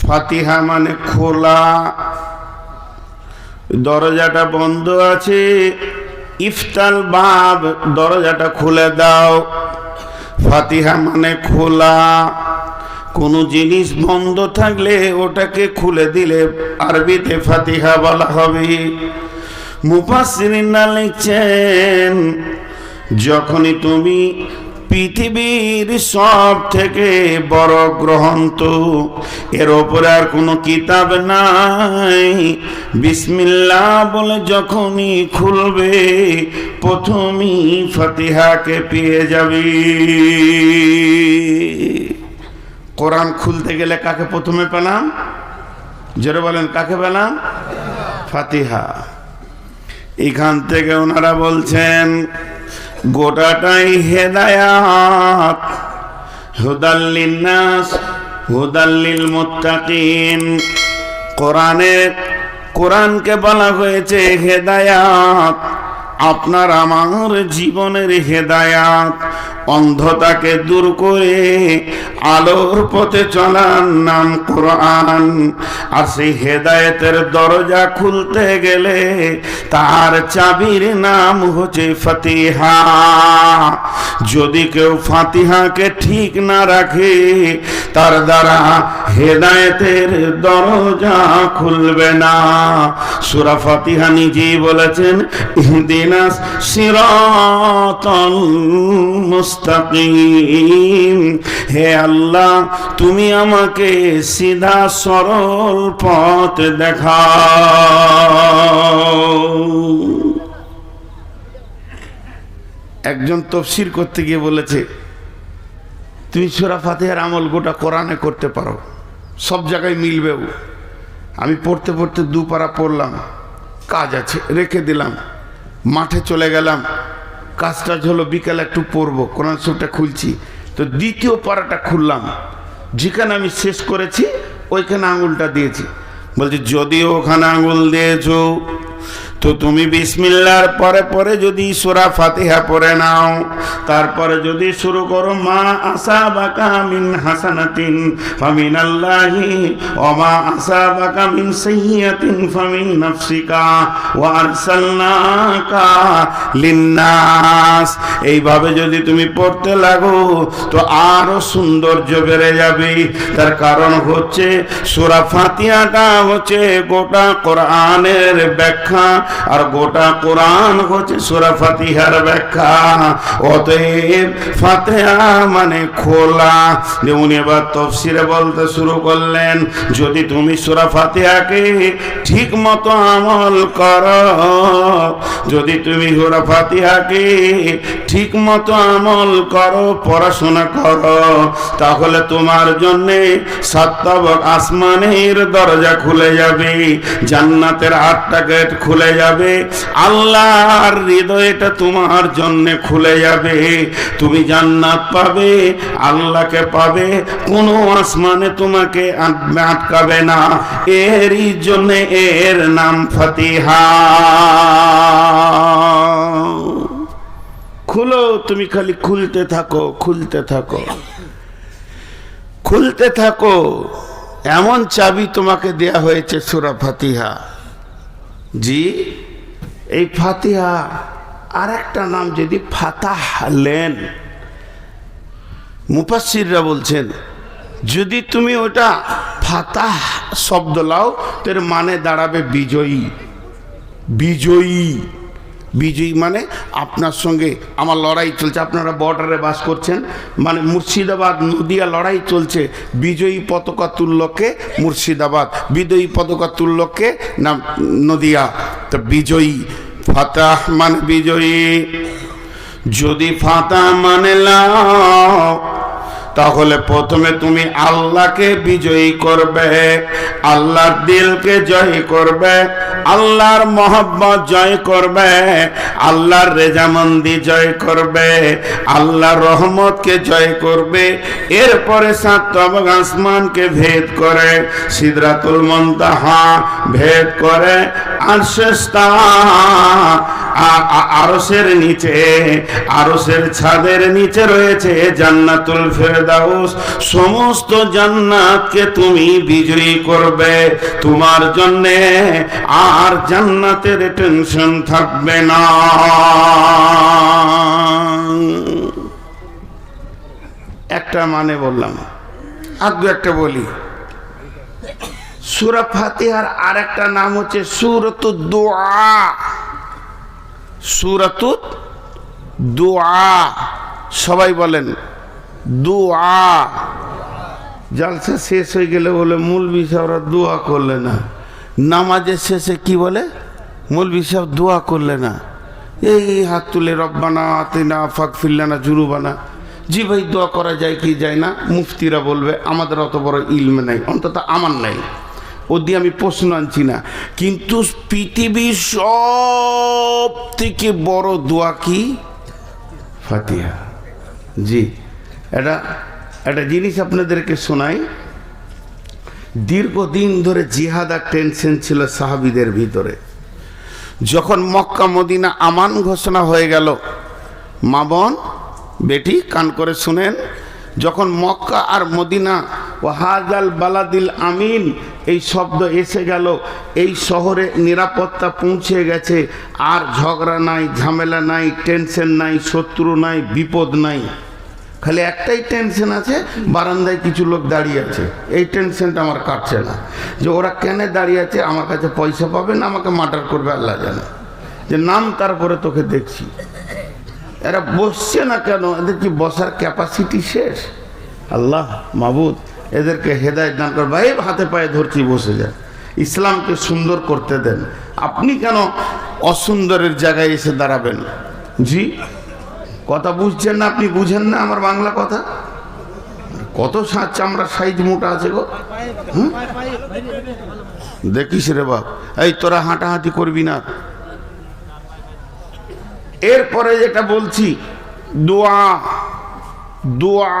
ফাতিহা মানে খোলা, দরজাটা বন্ধ আছে, ইফতাল বাব, দরজাটা খুলে দাও। ফাতিহা মানে খোলা, কোনো জিনিস বন্ধ থাকলে ওটাকে খুলে দিলে আরবিতে ফাতিহা বলা হবে। মুফাসসিরিনরা লিখছেন, যখনই তুমি পৃথিবীর সব থেকে বড় গ্রন্থ, এর ওপরে আর কোনো কিতাব নাই, বিসমিল্লাহ বলে যখনই খুলবে প্রথমেই ফাতিহাকে পেয়ে যাবে। কোরআন খুলতে গেলে কাকে প্রথমে পেলাম? জোরে বলেন, কাকে পেলাম? ফাতিহা। এখান থেকে ওনারা বলছেন গোটাটাই হেদায়াত, হুদাল্লিন নাস হুদাল্লিল মুত্তাকিন। কোরআনকে বলা হয়েছে হেদায়াত, আপনার আমার জীবনের হেদায়াত, অন্ধতাকে দূর করে আলোর পথে চলার নাম কোরআন। আর সেই হেদায়েতের দরজা খুলতে গেলে তার চাবির নাম হচ্ছে ফাতিহা। যদি কেউ ফাতিহাকে ঠিক না রাখে তার দ্বারা হেদায়েতের দরজা খুলবে না। সূরা ফাতিহা নিজেই বলেছেন, ইহদিনাস সিরাতাল মুস্তাকিম, হে আল্লাহ তুমি আমাকে সিধা সরল পথ দেখাও। একজন তাফসীর করতে গিয়ে বলেছে, তুমি সূরা ফাতিহার আমল গোটা কোরআনে করতে পারো, সব জায়গায় মিলবেও। আমি পড়তে পড়তে দুপারা পড়লাম, কাজ আছে রেখে দিলাম, মাঠে চলে গেলাম, কাজটা হলো বিকালে একটু পড়বো, কোরআন শরীফটা খুলছি, তো দ্বিতীয় পারাটা খুললাম, যেখানে আমি শেষ করেছি ওইখানে আঙুলটা দিয়েছি। বলছি যদিও ওখানে আঙুল দিয়েছো তো তুমি বিসমিল্লাহর পরে পরে যদি সূরা ফাতিহা পড়ে নাও, তারপরে যদি শুরু করো মা আসাবাকা মিন হাসানাতিন ফামিনাল্লাহি ওয়া মা আসাবাকা মিন সাইয়্যাতিন ফামিন নাফসিকা ওয়া আরসালনাকা লিন্নাস, এইভাবে যদি তুমি পড়তে লাগো তো আরো সৌন্দর্য বেড়ে যাবে। তার কারণ হচ্ছে সূরা ফাতিহাটা হচ্ছে গোটা কোরআনের ব্যাখ্যা, আর গোটা কোরআন হচ্ছে সূরা ফাতিহার ব্যাখ্যা। অতএব ফাতিহা মানে খোলা। যেমন এবার তাফসীরে বলতে শুরু করলেন, যদি তুমি সূরা ফাতিহাকে ঠিক মতো আমল করো, যদি তুমি সূরা ফাতিহাকে ঠিক মতো আমল করো, পড়াশোনা করো, তাহলে তোমার জন্য সাতটা আসমানের দরজা খুলে যাবে, জান্নাতের 8টা গেট খুলে যাবে, আল্লাহর হৃদয়টা তোমার জন্য খুলে যাবে, তুমি জান্নাত পাবে, আল্লাহকে পাবে, কোনো আসমানে তোমাকে আটকাবে না। এরই জন্য এর নাম ফাতিহা। খুলো, তুমি খালি খুলতে থাকো, খুলতে থাকো, খুলতে থাকো। এমন চাবি তোমাকে দেয়া হয়েছে সূরা ফাতিহা। জি, এই ফাতিহা আর একটা নাম যদি ফাতাহ লেন, মুফাসসিররা বলছেন যদি তুমি ওটা ফাতাহ শব্দ লাও তার মানে দাঁড়াবে বিজয়ী। বিজয়ী, বিজয়ী মানে আপনার সঙ্গে আমার লড়াই চলছে, আপনারা বর্ডারে বাস করছেন, মানে মুর্শিদাবাদ নদিয়া লড়াই চলছে, বিজয়ী পতাকা তুল্যকে মুর্শিদাবাদ, বিজয়ী পতাকা তুল্যকে না নদিয়া, তো বিজয়ী। ফাতাহ মানে বিজয়ী। যদি ফাতাহ মানে লাও তাহলে প্রথমে তুমি আল্লাহকে বিজয়ী করবে, আল্লাহর দিলকে জয় করবে, আল্লাহর মহব্বত জয় করবে, আল্লাহর রেজামন্দি জয় করবে, আল্লাহর রহমতকে জয় করবে। এরপরে 7 আসমানকে ভেদ করে সিদরাতুল মুনতাহা ভেদ করে আরশের নিচে, আরশের ছাদের নিচে রয়েছে জান্নাতুল ফেরদাউস। সমস্ত জান্নাতকে তুমি বিজয়ী করবে, তোমার জন্যে আর জান্নাতের টেনশন থাকবে না। একটা মানে বললাম, আর দু একটা বলি। সূরা ফাতিহার আর একটা নাম হচ্ছে সূরাতুদ দুআ। সূরাতুদ দুআ, সবাই বলেন দুআ। জালসা শেষ হয়ে গেলে বলে মৌলভী সাহেবরা দোয়া করলে না। নামাজের শেষে কি বলে? মৌলভী সাহেব দোয়া করলে না। এই হাত তুলে রব্বানা আতিনা ফাগফির লানা যুনুবানা। জি ভাই, দোয়া করা যায় কি যায় না মুফতিরা বলবে, আমাদের অত বড় ইলম নাই, অন্তত আমার নাই, ও দিয়ে আমি প্রশ্ন আনছি না। কিন্তু পৃথিবীর সব থেকে বড় দোয়া কি? ফাতিহা। জি, একটা জিনিস আপনাদেরকে শোনাই। দীর্ঘদিন ধরে জিহাদ আর টেনশন ছিল সাহাবীদের ভিতরে। যখন মক্কা মদিনা আমান ঘোষণা হয়ে গেল, মা বোন বেটি কান করে শুনেন, যখন মক্কা আর মদিনা ওয়াহাজাল বালাদিল আমিন এই শব্দ এসে গেল, এই শহরে নিরাপত্তা পৌঁছে গেছে, আর ঝগড়া নাই, ঝামেলা নাই, টেনশন নাই, শত্রু নাই, বিপদ নাই। খালি একটাই টেনশন আছে, বারান্দায় কিছু লোক দাঁড়িয়ে আছে। এই টেনশনটা আমার কাটছে না, যে ওরা কেন দাঁড়িয়ে আছে, আমার কাছে পয়সা পাবে না, আমাকে মার্ডার করবে আল্লাহ জানে। যে নাম তারপরে তোকে দেখছি। এরা বসছে না কেন? এদের কি বসার ক্যাপাসিটি শেষ? আল্লাহ মাবুদ এদেরকে হেদায়েত দান কর। ভাই হাতে পায়ে ধরছি, বসে যায়, ইসলামকে সুন্দর করতে দেন। আপনি কেন অসুন্দরের জায়গায় এসে দাঁড়াবেন? জি, কথা বুঝছেন না? আপনি বুঝেন না আমার বাংলা কথা? কত চামড়ার সাইজ মোটা আছে গো। দেখিস রে বাপ, এই তোরা হাঁটাহাঁটি করবি না। এরপরে যেটা বলছি, দোয়া। দোয়া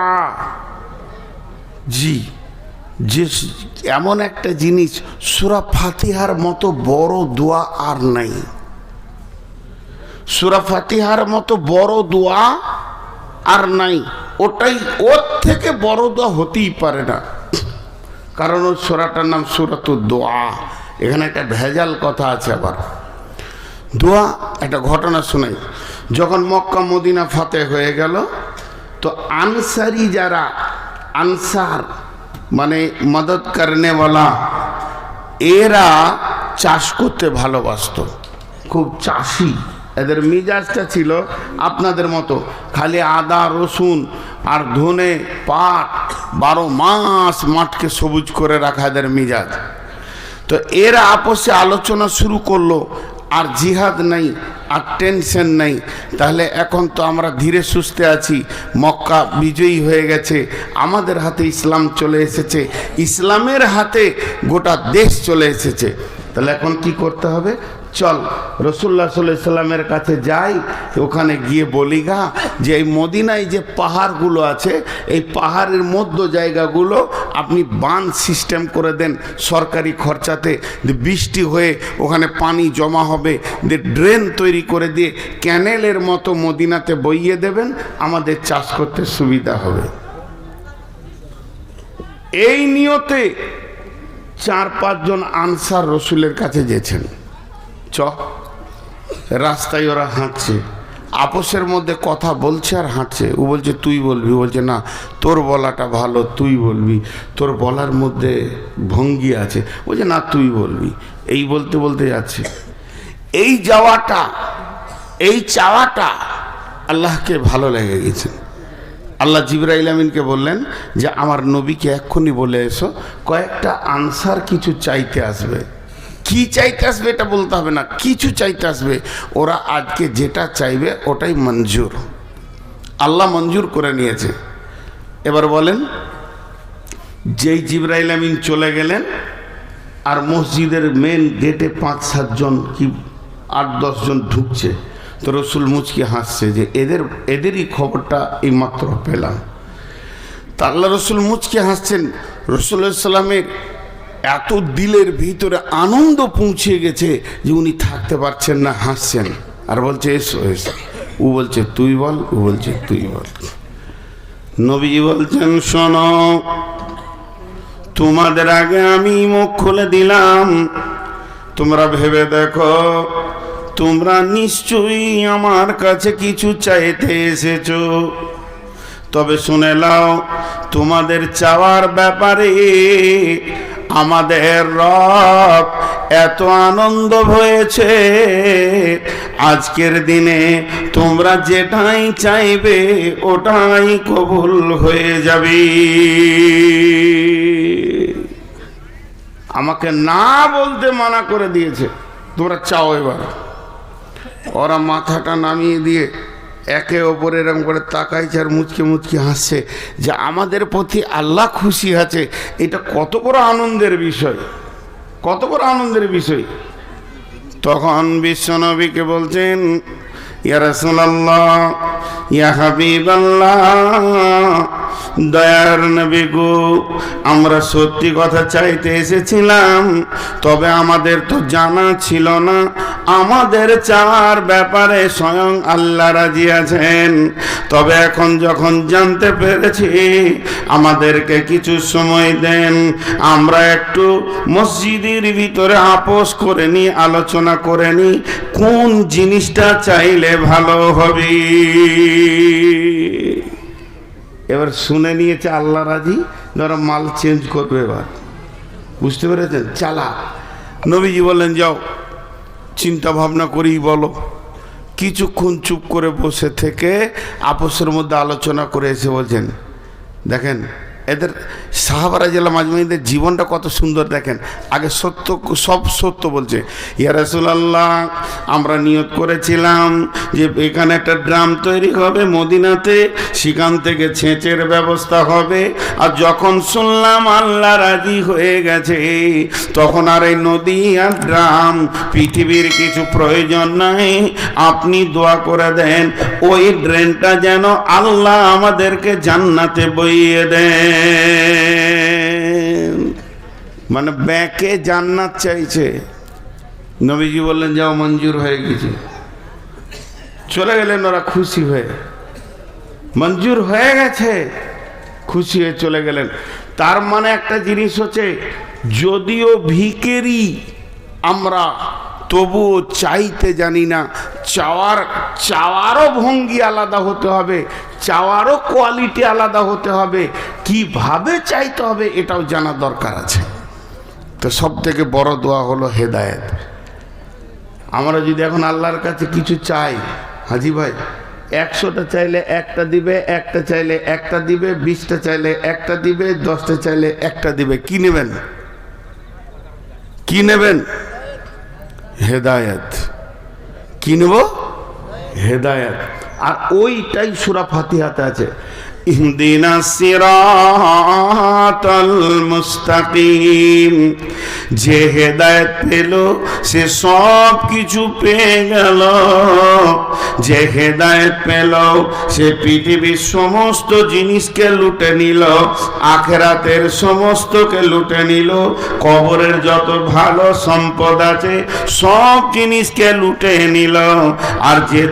জি, যে এমন একটা জিনিস, সূরা ফাতিহার মতো বড় দোয়া আর নাই। সূরা ফাতিহার মতো বড় দোয়া আর নাই। ওটাই, ওর থেকে বড় দোয়া হতেই পারে না, কারণ ওই সূরাটার নাম সূরাতুদ দোয়া। এখানে একটা ভেজাল কথা আছে আবার। দোয়া, একটা ঘটনা শোনাই। যখন মক্কা মদিনা ফাতে হয়ে গেল, তো আনসারি যারা, আনসার মানে মদদ করনেওয়ালা, এরা চাষ করতে ভালোবাসত, খুব চাষি। এদের মিজাজটা ছিল আপনাদের মতো, খালি আদা রসুন আর ধনে পাট, 12 মাস মাঠকে সবুজ করে রাখা এদের মিজাজ। তো এরা আপসে আলোচনা শুরু করলো, আর জিহাদ নাই, আর টেনশন নাই। তাহলে এখন তো আমরা ধীরে সুস্থে আছি, মক্কা বিজয়ী হয়ে গেছে, আমাদের হাতে ইসলাম চলে এসেছে, ইসলামের হাতে গোটা দেশ চলে এসেছে। তাহলে এখন কি করতে হবে? চল রাসূলুল্লাহ সাল্লাল্লাহু আলাইহি সাল্লামের কাছে যাই, ওখানে গিয়ে বলি গা যে এই মদিনায় যে পাহাড়গুলো আছে, এই পাহাড়ের মধ্য জায়গাগুলো আপনি বাঁধ সিস্টেম করে দেন সরকারি খরচাতে, বৃষ্টি হয়ে ওখানে পানি জমা হবে, ড্রেন তৈরি করে দিয়ে ক্যানেলের মতো মদিনাতে বইয়ে দেবেন, আমাদের চাষ করতে সুবিধা হবে। এই নিয়তে 4-5 জন আনসার রসুলের কাছে গেছেন। রাস্তায় ওরা হাঁটছে, আপোষের মধ্যে কথা বলছে আর হাঁটছে। ও বলছে তুই বলবি, বলছে না তোর বলাটা ভালো, তুই বলবি, তোর বলার মধ্যে ভঙ্গি আছে। বলছে না তুই বলবি। এই বলতে বলতে যাচ্ছে। এই যাওয়াটা, এই চাওয়াটা আল্লাহকে ভালো লেগে গেছে। আল্লাহ জিবরাইল আমিনকে বললেন যে আমার নবীকে এক্ষুনি বলে এসো, কয়েকটা আনসার কিছু চাইতে আসবে। কি চাইতে আসবে এটা বলতে হবে না, কিছু চাইতে আসবে। ওরা আজকে যেটা চাইবে ওটাই মঞ্জুর, আল্লাহ মঞ্জুর করে নিয়েছে। এবার বলেন, যেই জিবরাইল আমিন চলে গেলেন, আর মসজিদের মেন গেটে 5-7 জন কি 8-10 জন ঢুকছে, তো রসুল মুচকি হাসছে যে এদেরই খবরটা এইমাত্র পেলাম। তা আল্লাহ রসুল মুচকি হাসছেন। রসুল্লাহ সাল্লামের এত দিলের ভিতরে আনন্দ পৌঁছে গেছে যে উনি থাকতে পারছেন না, হাসছেন আর বলছে এসো এসো। ও বলছে তুই বল, ও বলছে তুই বল। নবীজি বলছেন শোনো, তোমাদের আগে আমি মুখ খুলে দিলাম, তোমরা ভেবে দেখো তোমরা নিশ্চয়ই আমার কাছে কিছু চাইতে এসেছো। তবে শুনে নাও, তোমাদের চাওয়ার ব্যাপারে আমাদের রব এত আনন্দ হয়েছে, আজকের দিনে তোমরা যেটাই চাইবে ওটাই কবুল হয়ে যাবে। আমাকে না বলতে মানা করে দিয়েছে, তোমরা চাও এবার। ওরা মাথাটা নামিয়ে দিয়ে একে অপরে এরকম করে তাকাইছে আর মুচকে মুচকে হাসছে যে আমাদের প্রতি আল্লাহ খুশি আছে। এটা কত বড় আনন্দের বিষয়, কত বড় আনন্দের বিষয়। তখন বিশ্বনবীকে বলছেন, ইয়া রাসূলুল্লাহ, ইয়া হাবিবাল্লাহ, দয়ার নবী গো, আমরা সত্যি কথা চাইতে এসেছিলাম, তবে আমাদের তো জানা ছিল না আমাদের চাওয়ার ব্যাপারে স্বয়ং আল্লাহ রাজি আছেন। তবে এখন যখন জানতে পেরেছি, আমাদেরকে কিছু সময় দেন, আমরা একটু মসজিদের ভিতরে আপোষ করে নি, আলোচনা করে নি কোন জিনিসটা চাইলে ভালো হবে। এবার শুনে নিয়েছে আল্লাহ রাজি, ধরো মাল চেঞ্জ করবে। এবার বুঝতে পেরেছেন? চালা। নবীজি বললেন যাও চিন্তা ভাবনা করেই বলো। কিছুক্ষণ চুপ করে বসে থেকে আপোষের মধ্যে আলোচনা করে এসে বলছেন, দেখেন এদের সাহাবারা জেলা মাজমাইদের জীবনটা কত সুন্দর। দেখেন আগে সত্য, সব সত্য বলছে। ইয়া রাসূলুল্লাহ, আমরা নিয়ত করেছিলাম যে এখানে একটা ড্রাম তৈরি হবে মদিনাতে, সেখান থেকে ছেঁচের ব্যবস্থা হবে। আর যখন শুনলাম আল্লাহ রাজি হয়ে গেছে, তখন আর এই নদী আর ড্রাম পৃথিবীর কিছু প্রয়োজন নাই। আপনি দোয়া করে দেন ওই ড্রেনটা যেন আল্লাহ আমাদেরকে জান্নাতে বইয়ে দেন। মানে ব্যাকে জান্নাত চাইছে। নবীজি বললেন যাও, মঞ্জুর হয়ে গেছে। চলে গেলেন ওরা খুশি হয়ে, মঞ্জুর হয়ে গেছে, খুশি হয়ে চলে গেলেন। তার মানে একটা জিনিস হচ্ছে, যদিও ভিখারি আমরা, তবুও চাইতে জানি না। চাওয়ারও ভঙ্গি আলাদা হতে হবে, চাওয়ারও কোয়ালিটি আলাদা হতে হবে, কিভাবে চাইতে হবে এটাও জানা দরকার আছে। তো সব থেকে বড় দোয়া হলো হেদায়েত। আমরা যদি এখন আল্লাহর কাছে কিছু চাই, হাজি ভাই 100টা চাইলে একটা দিবে, একটা চাইলে একটা দিবে, 20টা চাইলে একটা দিবে, 10টা চাইলে একটা দিবে। কি নেবেন? কি নেবেন? হেদায়েত। কি নেব? হেদায়েত। আর ওইটাই সূরা ফাতিহাতে আছে, ইহদিনাস সিরাতাল মুস্তাকিম। যে হেদায়েত পেল সে সব কিছু পেয়ে গেল। যে হেদায়েত পেল সে পৃথিবীর সমস্ত জিনিসকে লুটে নিল, আখিরাতের সমস্তকে লুটে নিল, কবরের যত ভালো সম্পদ আছে সব জিনিসকে লুটে নিল। আর যে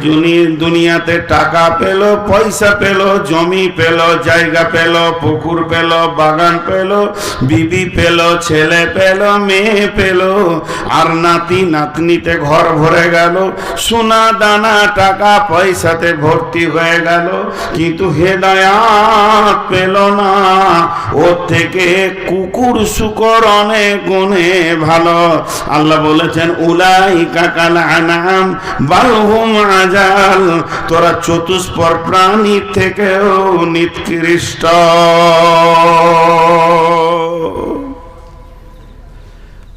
দুনিয়াতে টাকা পেল, পয়সা পেল, জমি পেল, জায়গা পেল, পুকুর পেল, বাগান পেল, বিবি পেল, ছেলে পেল, মেয়ে পেল, আর নাতি নাতনিতে ঘর ভরে গেল, সোনা দানা টাকা পয়সাতে ভর্তি হয়ে গেল, কিন্তু হেদায়াত পেল না। ওর থেকে কুকুর শুকর অনেক গুণে ভালো। আল্লাহ বলেছেন উলাইকা কাল আনাম বাল হুম আজাল। তোরা চতুষ্পদ প্রাণীর থেকেও নিকৃষ্ট।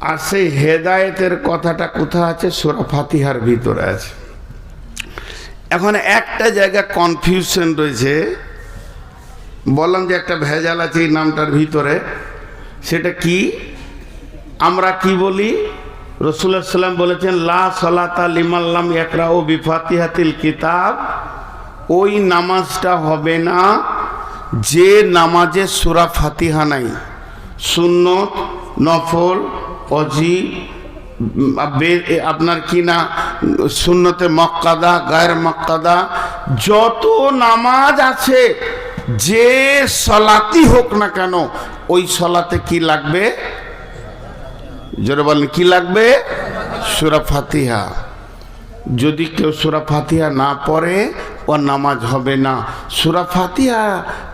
আর সেই হেদায়েতের কথাটা কোথায় আছে? সূরা ফাতিহার ভিতরে আছে। এখন একটা জায়গা কনফিউশন রয়েছে, বললাম যে একটা ভেজাল আছে এই নামটার ভিতরে। সেটা কি? আমরা কি বলি? রাসূলুল্লাহ সাল্লাল্লাহু আলাইহি ওয়াসাল্লাম বলেছেন লা সালাতা লিমান লাম ইয়াকরাউ বিফাতিহাতিল কিতাব। ওই নামাজটা হবে না যে নামাজে সূরা ফাতিহা নাই। সুন্নত নফল, অজি, আপনার কিনা সুন্নতে মক্কাদা, গায়ের মক্কাদা, যত নামাজ আছে, যে সলাতি হোক না কেন, ওই সলাতে কি লাগবে? জোরে বলেন, কি লাগবে? সূরা ফাতিহা। যদি কেউ সূরা ফাতিহা না পড়ে, ওর নামাজ হবে না। সূরা ফাতিহা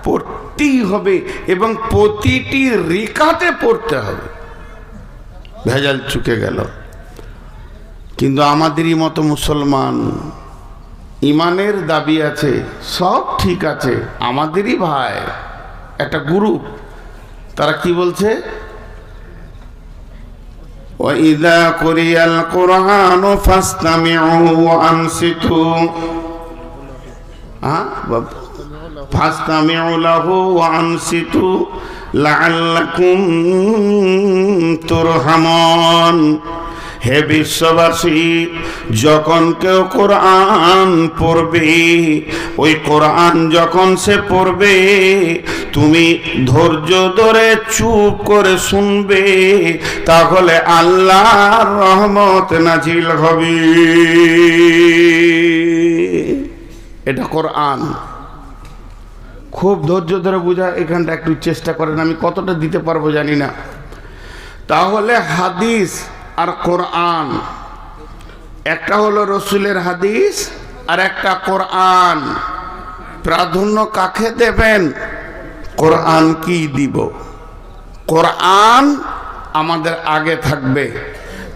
পড়তেই হবে এবং প্রতিটি রিকাতে পড়তে হবে। ভেজাল চুকে গেল। কিন্তু আমাদেরই মতো মুসলমান, ইমানের দাবি আছে, সব ঠিক আছে, আমাদেরই ভাই একটা গ্রুপ, তারা কি বলছে? وَإِذَا قُرِئَ الْقُرْآنُ فَاسْتَمِعُوا وَأَنصِتُوا فَاسْتَمِعُوا لَهُ وَأَنصِتُوا لَعَلَّكُمْ تُرْحَمُونَ। হে বিশ্ববাসী, যখন কেউ কোরআন পড়বে, ওই কোরআন যখন সে পড়বে, তুমি ধৈর্য ধরে চুপ করে শুনবে, তাহলে আল্লাহর রহমত নাজিল হবে। এটা কোরআন। খুব ধৈর্য ধরে বোঝা, এখানটা একটু চেষ্টা করেন, আমি কতটা দিতে পারবো জানি না। তাহলে হাদিস আর কোরআন, একটা হলো রসুলের হাদিস আর একটা কোরআন, প্রাধান্য কাকে দেবেন? কোরআন কি দিব? কোরআন আমাদের আগে থাকবে।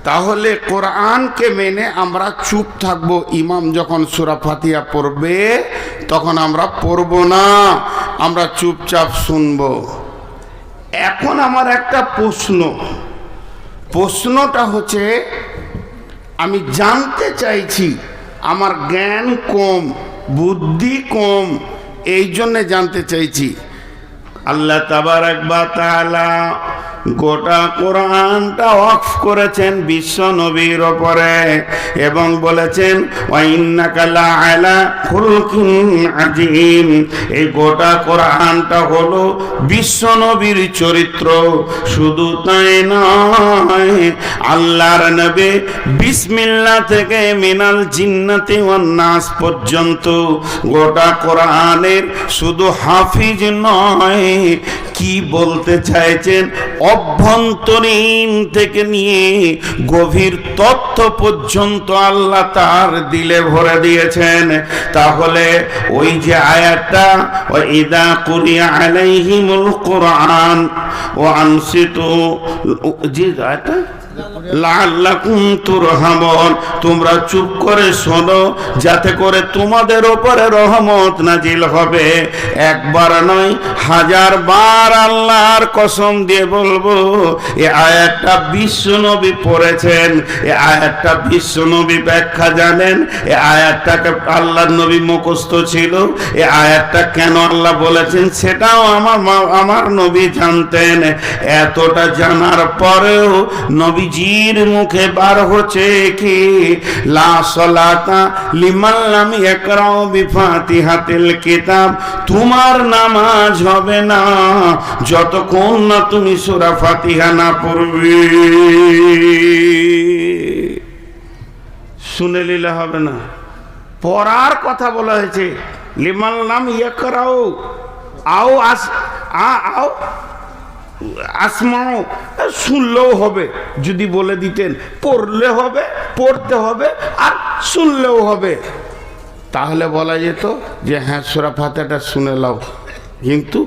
তাহলে কোরআনকে মেনে আমরা চুপ থাকব। ইমাম যখন সূরা ফাতিহা পড়বে, তখন আমরা পড়ব না, আমরা চুপচাপ শুনব। এখন আমার একটা প্রশ্নটা হচ্ছে, আমি জানতে চাইছি, আমার জ্ঞান কম, বুদ্ধি কম, এই জন্যে জানতে চাইছি। আল্লাহ তাবারাক ওয়া তাআলা গোটা কোরআনটা ওয়াকফ করেছেন বিশ্ব নবীর ওপরে এবং বলেছেন ওয়া ইন্নাকা লাআলা খুলকিন আযীম। এই গোটা কোরআনটা হলো বিশ্ব নবীর চরিত্র। শুধু তাই নয়, আল্লাহর নবী বিসমিল্লাহ থেকে মিনাল জিন্নাতি ওয়ান নাস পর্যন্ত গোটা কোরআনের শুধু হাফিজ নয়, কি বলতে চাইছেন, অভ্যন্তরীণ থেকে নিয়ে গভীর তথ্য পর্যন্ত আল্লাহ তার দিলে ভরে দিয়েছেন। তাহলে ওই যে আয়াতটা, ওয়া ইযা কুরিয়া আলাইহিমুল কুরআন ওয়া আনসিতু, যে আয়াতটা লাআল্লাকুম তুরহামুন, তোমরা চুপ করে শোনো যাতে করে তোমাদের উপরে রহমত নাজিল হবে। একবার নয়, 1000 বার আল্লাহর কসম দিয়ে বলবো, এই আয়াতটা বিশ্বনবী পড়েছেন, এই আয়াতটা বিশ্বনবী ব্যাখ্যা জানেন, এই আয়াতটাকে আল্লাহর নবী মুখস্থ ছিল, এই আয়াতটা কেন আল্লাহ বলেছেন সেটাও আমার নবী জানতেন। এতটা জানার পরেও নবীজির মুখে বার হচ্ছে কি, লা সালাতা লিমান লাম ইয়াকরাউ বিফাতিহাতিল কিতাব, তোমার নামাজ হবে না যতক্ষণ না তুমি সূরা ফাতিহা না পড়বে। শুনে নিলে হবে না, পড়ার কথা বলা হয়েছে। লিমান লাম ইয়াকরাউ আও আসমাও, শুনলেও হবে, যদি বলে দিতেন পড়লে হবে, পড়তে হবে আর শুনলেও হবে, তাহলে বলা যেত যে হ্যাঁ সূরা ফাতিহাটা শুনে নাও। কিন্তু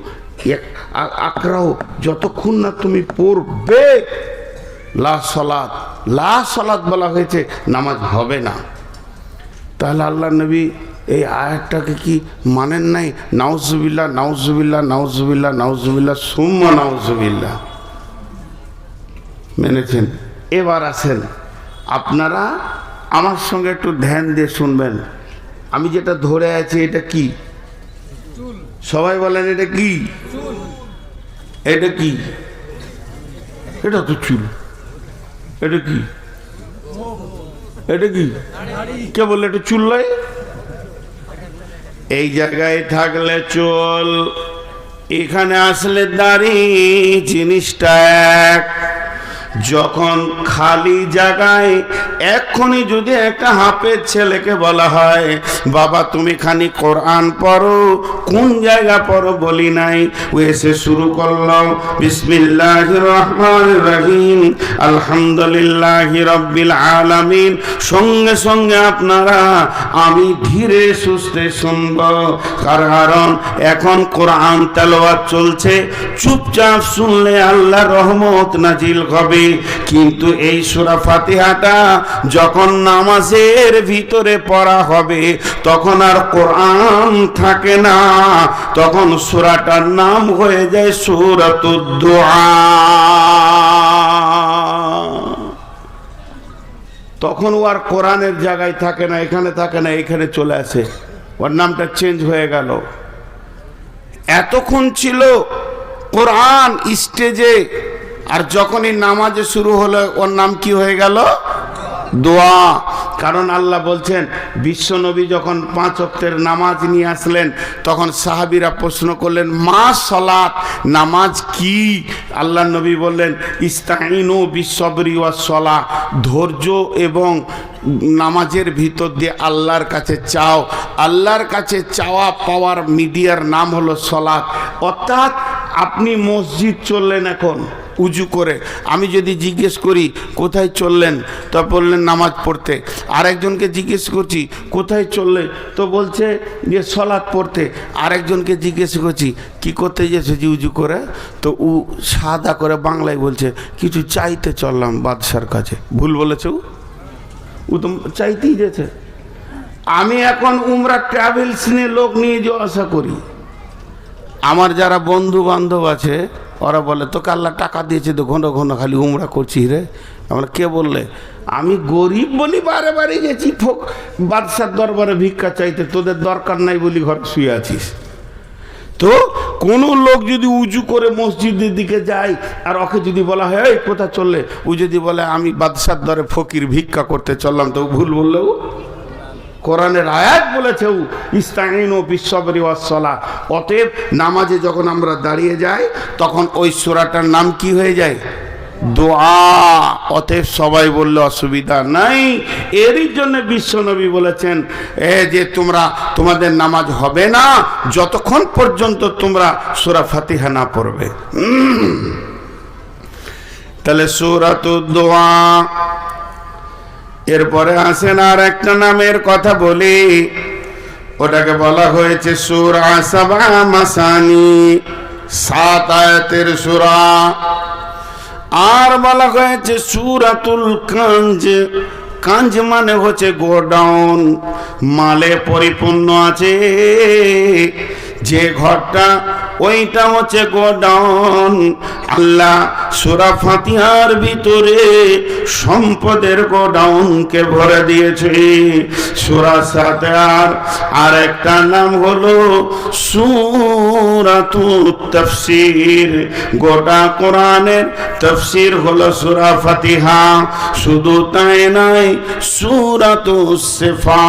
আকরাও, যতক্ষণ না তুমি পড়বে, লা সালাত বলা হয়েছে, নামাজ হবে না। তাহলে আল্লাহ নবী এই আয়াতটাকে কি মানেন নাই? নাউজুবিল্লাহ, নাউজুবিল্লাহ, নাউজুবিল্লাহ, নাউজুবিল্লাহ, সুম্মা নাউজুবিল্লাহ মেনেছেন। এবার আসেন, আপনারা আমার সঙ্গে একটু ধ্যান দিয়ে শুনবেন। আমি যেটা ধরে আছি এটা কি? সবাই বলেন এটা কি? এটা কি? এটা তো চুল। এটা কি? এটা কি? কে বললে এটা চুল নয়? এই জায়গায় থাকলে চুল, এখানে আসলে দাড়ি, জিনিসটা এক। যখন খালি জায়গায় এক্ষুনি যদি একটা হাফেজ ছেলেকে বলা হয় বাবা তুমি খানি কোরআন পড়ো, কোন জায়গা পড়ো বলি নাই, ও এসে শুরু করলো বিসমিল্লাহির রহমানির রহিম আলহামদুলিল্লাহি রাব্বিল আলামিন, সঙ্গে সঙ্গে আপনারা আমি ধীরে সুস্থে শুনবো, কারণ এখন কোরআন তেলাওয়াত চলছে, চুপচাপ শুনলে আল্লাহর রহমত নাজিল হবে। কিন্তু এই সূরা ফাতিহাটা যখন নামাজের ভিতরে পড়া হবে তখন আর কোরআন থাকে না, তখন সূরাটার নাম হয়ে যায় সূরাতুদ দুআ। তখন ও আর কোরআনের জায়গায় থাকে না, এখানে থাকে না, এখানে চলে আসে, ওর নামটা চেঞ্জ হয়ে গেল। এতক্ষণ ছিল কোরআন স্টেজে, আর যখনই নামাজে শুরু হলো ওর নাম কি হয়ে গেল? দোয়া। কারণ আল্লাহ বলছেন বিশ্বনবী যখন 5 ওয়াক্তের নামাজ নিয়ে আসলেন তখন সাহাবীরা প্রশ্ন করলেন মা সালাত, নামাজ কি? আল্লাহ নবী বললেন ইস্তাইনু বিসসবরি ওয়াস সালাহ, ধৈর্য এবং নামাজের ভিতর দিয়ে আল্লাহর কাছে চাও। আল্লাহর কাছে চাওয়া পাওয়ার মিডিয়ার নাম হলো সালাত। অর্থাৎ আপনি মসজিদ চললেন এখন উজু করে, আমি যদি জিজ্ঞেস করি কোথায় চললেন, তো বললেন নামাজ পড়তে। আরেকজনকে জিজ্ঞেস করছি কোথায় চললে, তো বলছে যে সালাত পড়তে। আরেকজনকে জিজ্ঞেস করছি কি করতে গেছে, যে উজু করে, তো ও সাদা করে বাংলায় বলছে কিছু চাইতে চললাম বাদশার কাছে। ভুল বলেছে, ও তো চাইতেই গেছে। আমি এখন উমরা ট্রাভেলস নিয়ে লোক নিয়ে যাওয়া আসা করি, আমার যারা বন্ধু বান্ধব আছে ওরা বলে তোকে আল্লাহ টাকা দিয়েছে তো ঘন ঘন খালি উমরা করছি রে। আমরা কে বললে? আমি গরিব বলি বারে বারে গেছি বাদশার দরবারে ভিক্ষা চাইতে, তোদের দরকার নাই বলি ঘরে শুয়ে আছিস। তো কোনো লোক যদি উজু করে মসজিদের দিকে যায় আর ওকে যদি বলা হয় এই কোথায় চললে, ও যদি বলে আমি বাদশার দরে ফকির ভিক্ষা করতে চললাম, তো ভুল বললেও কোরআনের আয়াত বলেছে ইস্তাইনু বিসসবরি ওয়াস সালাহ। অতএব নামাজে যখন আমরা দাঁড়িয়ে যাই তখন ওই সূরাটার নাম কি হয়ে যায়? দোয়া। অতএব সবাই বললে অসুবিধা নাই। এরই জন্য বিশ্বনবী বলেছেন যে তোমাদের নামাজ হবে না যতক্ষণ পর্যন্ত তোমরা সূরা ফাতিহা না পড়বে। তাহলে সূরাতুদ দোয়া। এরপরে আসেন আর একটা নামের কথা বলি, ওটাকে বলা হয়েছে সূরা সাবা মাসানি, 7 আয়াতের সূরা। আর বলা হয়েছে সূরাতুল কাঞ্জ। কাঞ্জ মানে হচ্ছে গোডাউন, মালে পরিপূর্ণ আছে যে ঘরটা, ওইটা হচ্ছে গোডাউন। আল্লাহ সূরা ফাতিহার ভিতরে সম্পদের গোডাউনকে ভরে দিয়েছে। সূরা ফাতিহার আর একটা নাম হলো সূরাতুত তাফসীর। গোটা কোরআনের তাফসীর হলো সূরা ফাতিহা। শুধু তাই নয়, সূরাতুস শিফা,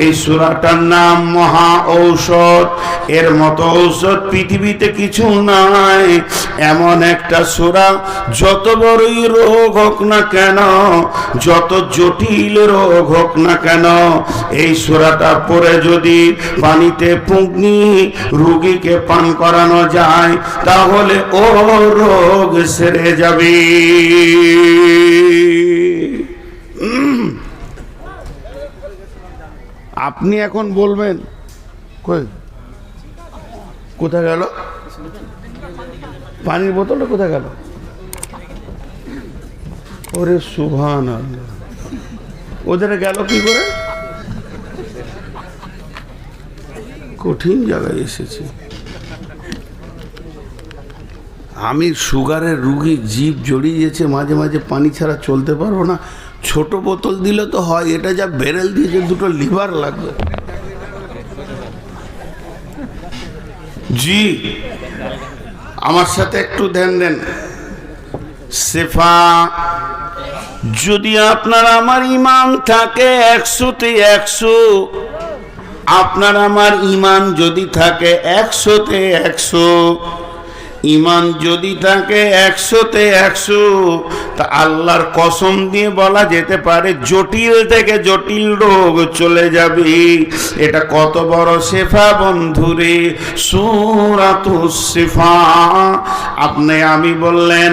এই সূরাটার নাম মহা ঔষধ। এর মতো ঔষধ পৃথিবীতে কিছু নাই। এমন একটা সূরা যত বড়ই রোগ হোক না কেন, যত জটিল রোগ হোক না কেন, এই সূরাটা পড়ে যদি পানিতে পুঁগনি রোগীকে পান করানো যায় তাহলে ও রোগ সেরে যাবে। আপনি এখন বলবেন কোথায় গেল পানির বোতলটা, কোথায় গেল? ওরে সুবহানাল্লাহ, ওদের গেল কি করে? কঠিন জায়গায় এসেছি আমি। সুগারের রুগী, জীব জড়িয়েছে, মাঝে মাঝে পানি ছাড়া চলতে পারবো না। ছোট বোতল দিলে তো হয়, এটা যা বেরেল দিয়েছে 2টো লিভার লাগবে। জি আমার সাথে একটু ধ্যান দেন। শিফা, যদি আপনার আমার ঈমান থাকে 100-তে 100, আপনার আমার ঈমান যদি থাকে 100-তে 100, ইমান যদি থাকে 100-তে 100, তা আল্লাহর কসম দিয়ে বলা যেতে পারে জটিল থেকে জটিল রোগ চলে যাবে। এটা কত বড় শেফা বন্ধুরে, সূরাতুস শিফা। আপনি আমি বললেন